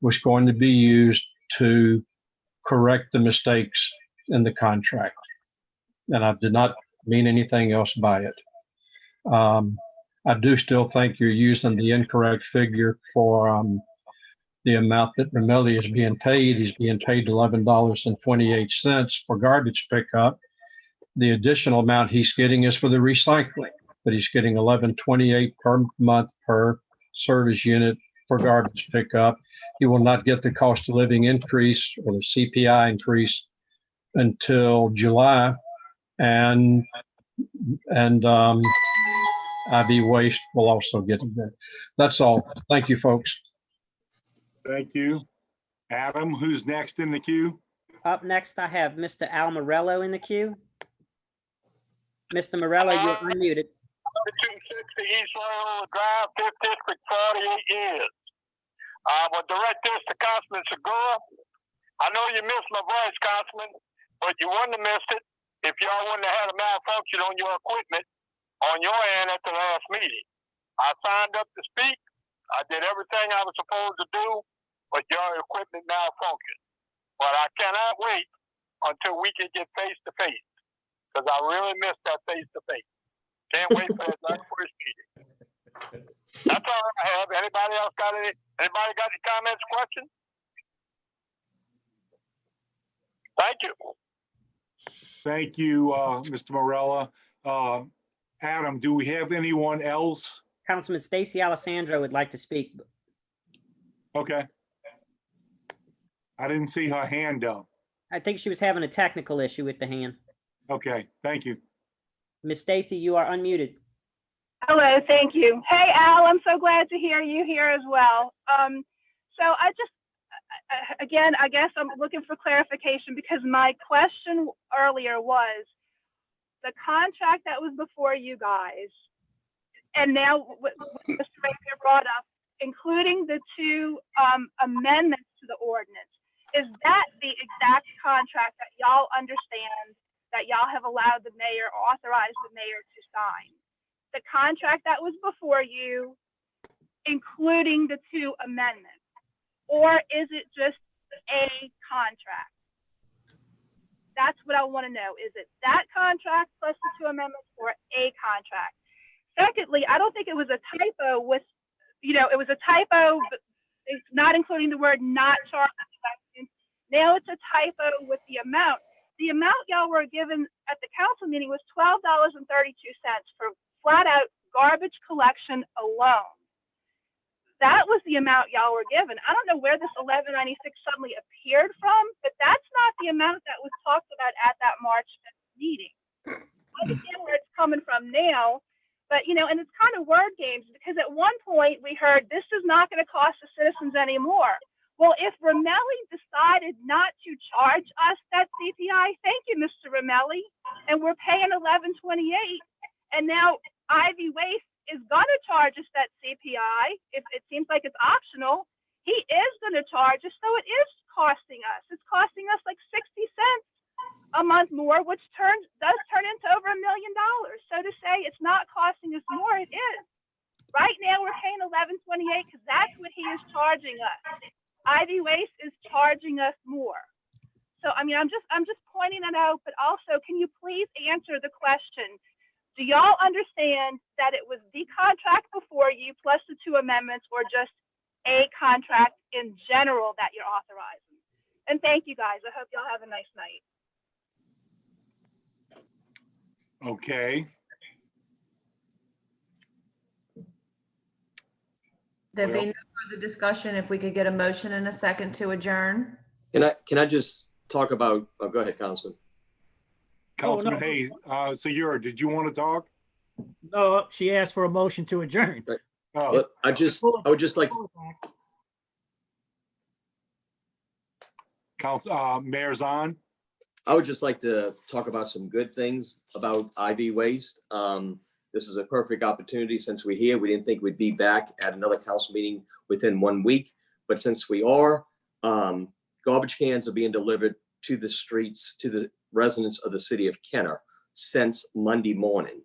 was going to be used to correct the mistakes in the contract. And I did not mean anything else by it. I do still think you're using the incorrect figure for the amount that Ramelli is being paid. He's being paid $11.28 for garbage pickup. The additional amount he's getting is for the recycling, but he's getting $11.28 per month per service unit for garbage pickup. He will not get the cost of living increase or the CPI increase until July, and IB Waste will also get it. That's all. Thank you, folks. Thank you. Adam, who's next in the queue? Up next, I have Mr. Al Morello in the queue. Mr. Morello, you're unmuted. 260 East Railroad Drive, 5th District, 48 years. I will direct this to Councilman Segura. I know you missed my voice, Councilman, but you wouldn't have missed it if y'all wouldn't have had a malfunction on your equipment on your end at the last meeting. I signed up to speak. I did everything I was supposed to do, but your equipment malfunctioned. But I cannot wait until we can get face to face, because I really missed that face to face. Can't wait for that very first meeting. That's all I have. Anybody else got any? Anybody got any comments, questions? Thank you. Thank you, Mr. Morella. Adam, do we have anyone else? Councilman Stacy Alessandro would like to speak. Okay. I didn't see her hand up. I think she was having a technical issue with the hand. Okay, thank you. Ms. Stacy, you are unmuted. Hello, thank you. Hey, Al, I'm so glad to hear you here as well. So I just, again, I guess I'm looking for clarification, because my question earlier was the contract that was before you guys, and now what Mr. Rapier brought up, including the 2 amendments to the ordinance, is that the exact contract that y'all understand that y'all have allowed the mayor, authorized the mayor to sign? The contract that was before you, including the 2 amendments? Or is it just a contract? That's what I want to know. Is it that contract plus the 2 amendments, or a contract? Secondly, I don't think it was a typo with, it was a typo, but it's not including the word not charged. Now it's a typo with the amount. The amount y'all were given at the council meeting was $12.32 for flat out garbage collection alone. That was the amount y'all were given. I don't know where this $11.96 suddenly appeared from, but that's not the amount that was talked about at that March 5th meeting. I understand where it's coming from now, But, you know, and it's kind of word games, because at one point we heard this is not going to cost the citizens anymore. Well, if Ramelli decided not to charge us that CPI, thank you, Mr. Ramelli, and we're paying $11.28, and now Ivy Waste is going to charge us that CPI. If it seems like it's optional, he is going to charge us, so it is costing us. It's costing us like 60 cents a month more, which does turn into over $1 million. So to say it's not costing us more, it is. Right now we're paying $11.28 because that's what he is charging us. Ivy Waste is charging us more. So I mean, I'm just pointing that out. But also, can you please answer the question? Do y'all understand that it was the contract before you plus the 2 amendments, or just a contract in general that you're authorizing? And thank you guys. I hope y'all have a nice night. Okay. There'd be no further discussion if we could get a motion and a second to adjourn. Can I just talk about, oh, go ahead, Councilman. Councilman no. Hayes, did you want to talk? No, she asked for a motion to adjourn. Oh, But I would just like, Mayor Zahn? I would just like to talk about some good things about IV Waste. This is a perfect opportunity since we're here. We didn't think we'd be back at another council meeting within 1 week, but since we are, garbage cans are being delivered to the streets, to the residents of the city of Kenner since Monday morning.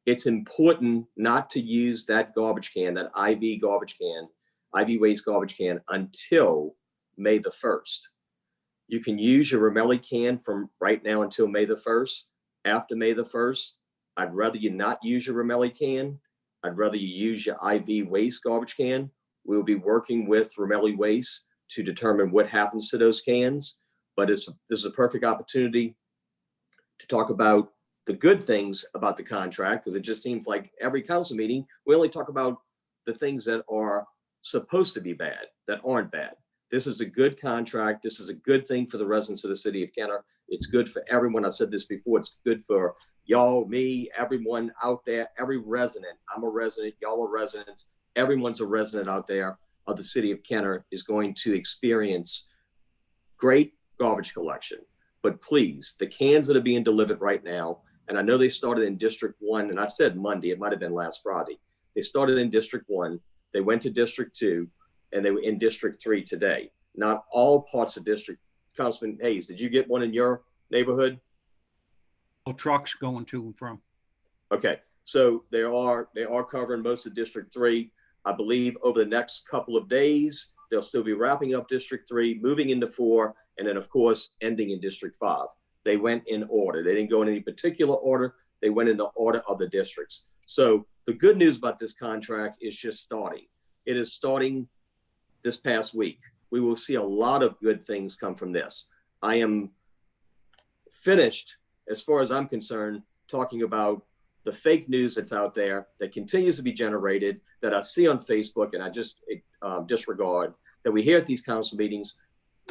It's important not to use that garbage can, that IV garbage can, IV Waste garbage can, until May the 1st. You can use your Ramelli can from right now until May the 1st. After May the 1st, I'd rather you not use your Ramelli can. I'd rather you use your IV Waste garbage can. We'll be working with Ramelli Waste to determine what happens to those cans. But this is a perfect opportunity to talk about the good things about the contract, because it just seems like every council meeting, we only talk about the things that are supposed to be bad, that aren't bad. This is a good contract. This is a good thing for the residents of the city of Kenner. It's good for everyone. I've said this before. It's good for y'all, me, everyone out there, every resident. I'm a resident. Y'all are residents. Everyone's a resident out there of the city of Kenner is going to experience great garbage collection. But please, the cans that are being delivered right now, and I know they started in District 1, and I said Monday, it might have been last Friday. They started in District 1, they went to District 2, and they were in District 3 today. Not all parts of District. Councilman Hayes, did you get one in your neighborhood? Trucks going to and from. Okay, so they are covering most of District 3. I believe over the next couple of days, they'll still be wrapping up District 3, moving into 4, and then of course, ending in District 5. They went in order. They didn't go in any particular order. They went in the order of the districts. So the good news about this contract is just starting. It is starting this past week. We will see a lot of good things come from this. I am finished, as far as I'm concerned, talking about the fake news that's out there that continues to be generated, that I see on Facebook, and I just disregard, that we hear at these council meetings.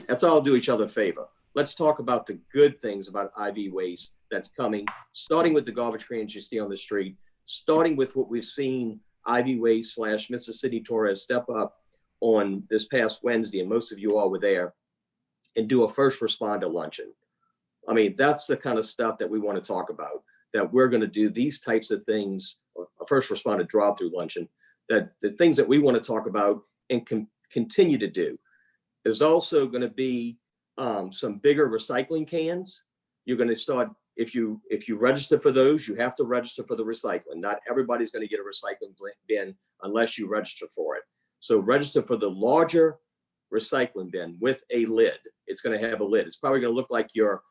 Let's all do each other a favor. Let's talk about the good things about IV Waste that's coming, starting with the garbage cans you see on the street, starting with what we've seen IV Waste / Mr. Sidney Torres step up on this past Wednesday, and most of you all were there, and do a first responder luncheon. I mean, that's the kind of stuff that we want to talk about, that we're going to do these types of things, a first responder drive-through luncheon, that the things that we want to talk about and continue to do. There's also going to be some bigger recycling cans. You're going to start, if you register for those, you have to register for the recycling. Not everybody's going to get a recycling bin unless you register for it. So register for the larger recycling bin with a lid. It's going to have a lid. It's probably going to look like your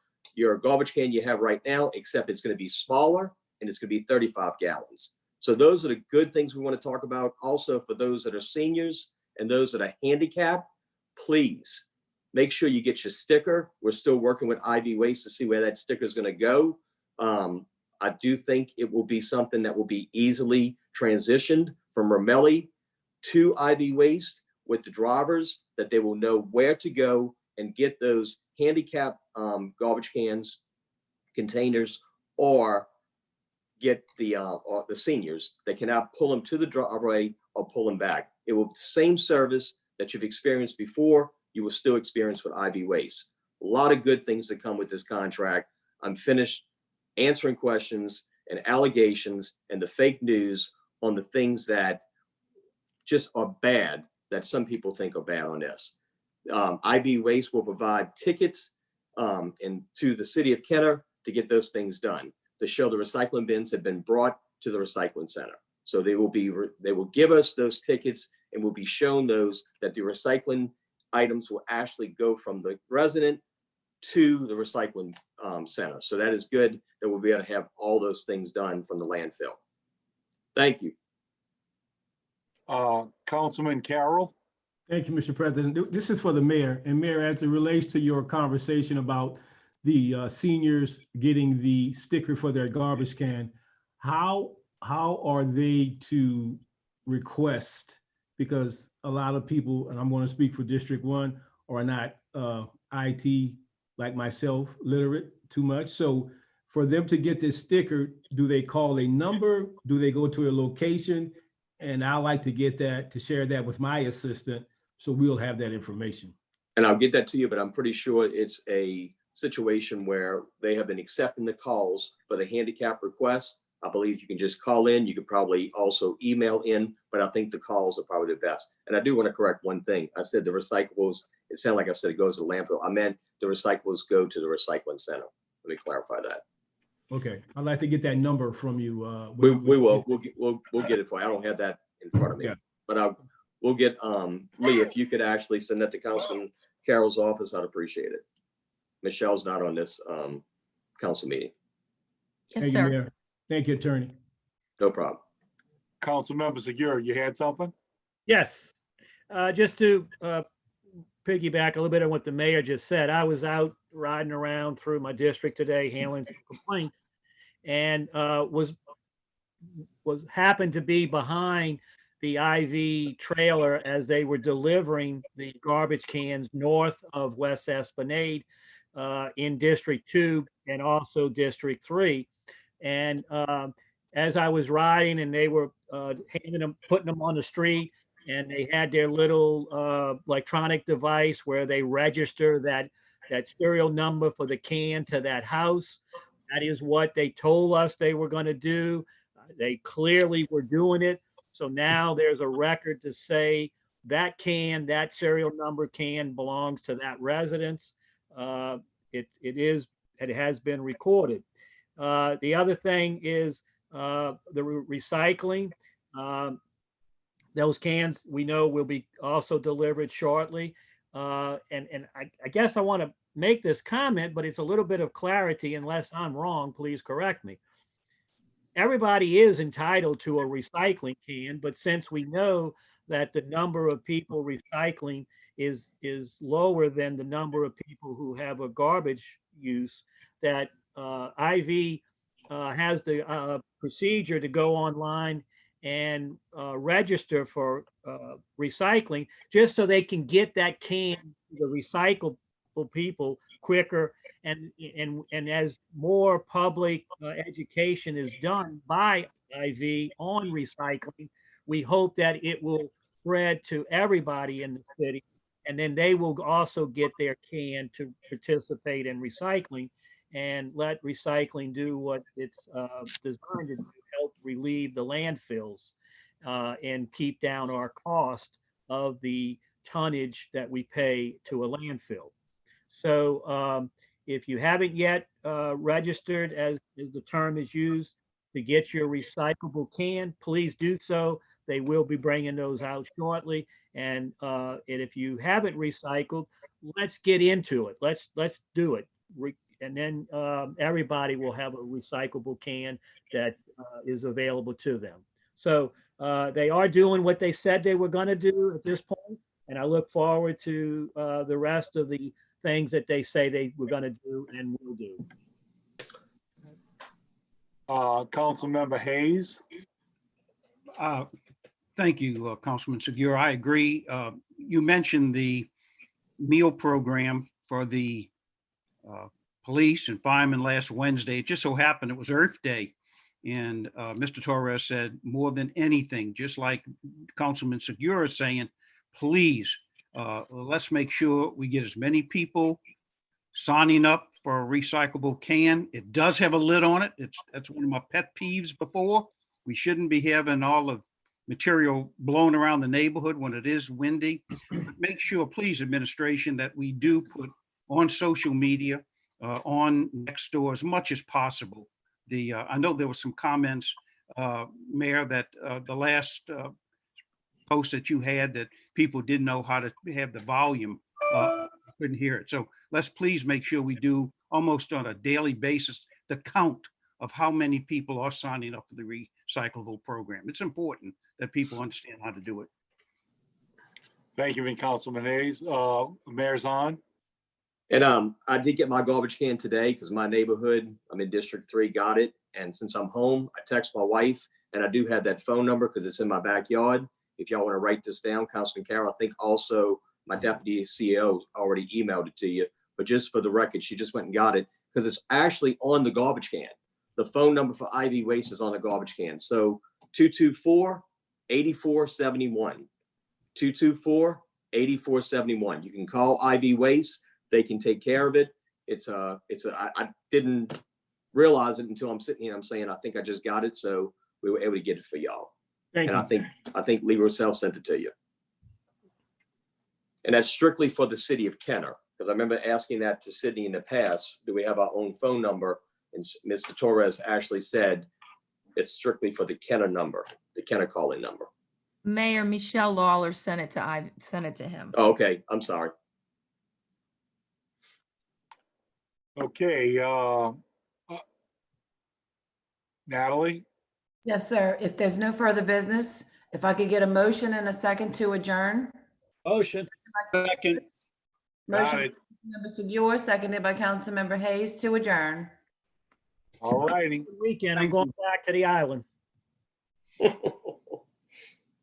garbage can you have right now, except it's going to be smaller and it's going to be 35 gallons. So those are the good things we want to talk about. Also, for those that are seniors and those that are handicapped, please make sure you get your sticker. We're still working with IV Waste to see where that sticker is going to go. I do think it will be something that will be easily transitioned from Ramelli to IV Waste with the drivers, that they will know where to go and get those handicap garbage cans, containers, or get the seniors, they can now pull them to the driveway or pull them back. It will be the same service that you've experienced before, you will still experience with IV waste. A lot of good things that come with this contract. I'm finished answering questions and allegations and the fake news on the things that just are bad, that some people think are bad on this. IV Waste will provide tickets to the city of Kenner to get those things done, to show the recycling bins have been brought to the recycling center. So they will give us those tickets and will be shown those, that the recycling items will actually go from the resident to the recycling center. So that is good that we'll be able to have all those things done from the landfill. Thank you. Councilman Carroll. Thank you, Mr. President. This is for the mayor. And Mayor, as it relates to your conversation about the seniors getting the sticker for their garbage can, how are they to request? Because a lot of people, and I'm going to speak for District 1, are not IT, like myself, literate too much. So for them to get this sticker, do they call a number? Do they go to a location? And I like to get that, to share that with my assistant, so we'll have that information. And I'll get that to you, but I'm pretty sure it's a situation where they have been accepting the calls for the handicap request. I believe you can just call in. You could probably also email in, but I think the calls are probably the best. And I do want to correct one thing. I said the recyclables, it sounded like I said it goes to the landfill. I meant the recyclables go to the recycling center. Let me clarify that. Okay, I'd like to get that number from you. We will. We'll get it for you. I don't have that in front of me, Yeah. but we'll get Lee, if you could actually send that to Councilman Carroll's office, I'd appreciate it. Michelle's not on this council meeting. Yes, Thank you, sir. Mayor. Thank you, Attorney. No problem. Councilmember Segura, you had something? Yes, just to piggyback a little bit on what the mayor just said, I was out riding around through my district today handling some complaints, and was happened to be behind the IV trailer as they were delivering the garbage cans north of West Esplanade in District 2 and also District 3. And as I was riding and they were putting them on the street, and they had their little electronic device where they register that serial number for the can to that house. That is what they told us they were going to do. They clearly were doing it. So now there's a record to say that can, that serial number can belongs to that residence. It has been recorded. The other thing is the recycling. Those cans we know will be also delivered shortly. And I guess I want to make this comment, but it's a little bit of clarity. Unless I'm wrong, please correct me. Everybody is entitled to a recycling can, but since we know that the number of people recycling is lower than the number of people who have a garbage use, that IV has the procedure to go online and register for recycling, just so they can get that can to the recyclable people quicker. And as more public education is done by IV on recycling, we hope that it will spread to everybody in the city, and then they will also get their can to participate in recycling, and let recycling do what it's designed to do, help relieve the landfills and keep down our cost of the tonnage that we pay to a landfill. So if you haven't yet registered, as the term is used, to get your recyclable can, please do so. They will be bringing those out shortly. And if you haven't recycled, let's get into it. Let's do it. And then everybody will have a recyclable can that is available to them. So they are doing what they said they were going to do at this point, and I look forward to the rest of the things that they say they were going to do and will do. Councilmember Hayes. Thank you, Councilman Segura. I agree. You mentioned the meal program for the police and firemen last Wednesday. It just so happened it was Earth Day And Mr. Torres said more than anything, just like Councilman Segura is saying, please, let's make sure we get as many people signing up for a recyclable can. It does have a lid on it. That's one of my pet peeves before. We shouldn't be having all the material blown around the neighborhood when it is windy. But make sure, please, administration, that we do put on social media, on Nextdoor as much as possible. I know there were some comments, Mayor, that the last post that you had that people didn't know how to have the volume, couldn't hear it. So let's please make sure we do almost on a daily basis the count of how many people are signing up for the recyclable program. It's important that people understand how to do it. Thank you, Councilman Hayes. Mayor Zahn? And I did get my garbage can today because my neighborhood, I'm in District 3, got it. And since I'm home, I text my wife, and I do have that phone number because it's in my backyard. If y'all want to write this down, Councilman Carroll, I think also my deputy CEO already emailed it to you. But just for the record, she just went and got it because it's actually on the garbage can. The phone number for IV Waste is on the garbage can. So 224-8471. 224-8471. You can call IV Waste. They can take care of it. I didn't realize it until I'm sitting here. I'm saying, I think I just got it. So we were able to get it for y'all. Thank And you. I think Lee Rossell sent it to you. And that's strictly for the city of Kenner. Because I remember asking that to Sydney in the past, do we have our own phone number? And Mr. Torres actually said it's strictly for the Kenner number, the Kenner calling number. Mayor Michelle Lawler sent it to him. Oh, okay, I'm sorry. Okay, Natalie? Yes, sir. If there's no further business, if I could get a motion and a second to adjourn. Motion. Second. Motion, Member Segura, seconded by Councilmember Hayes to adjourn. All righty. Weekend, I'm going back to the island.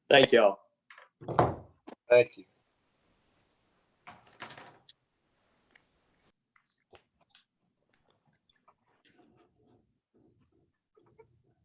Thank y'all. Thank you.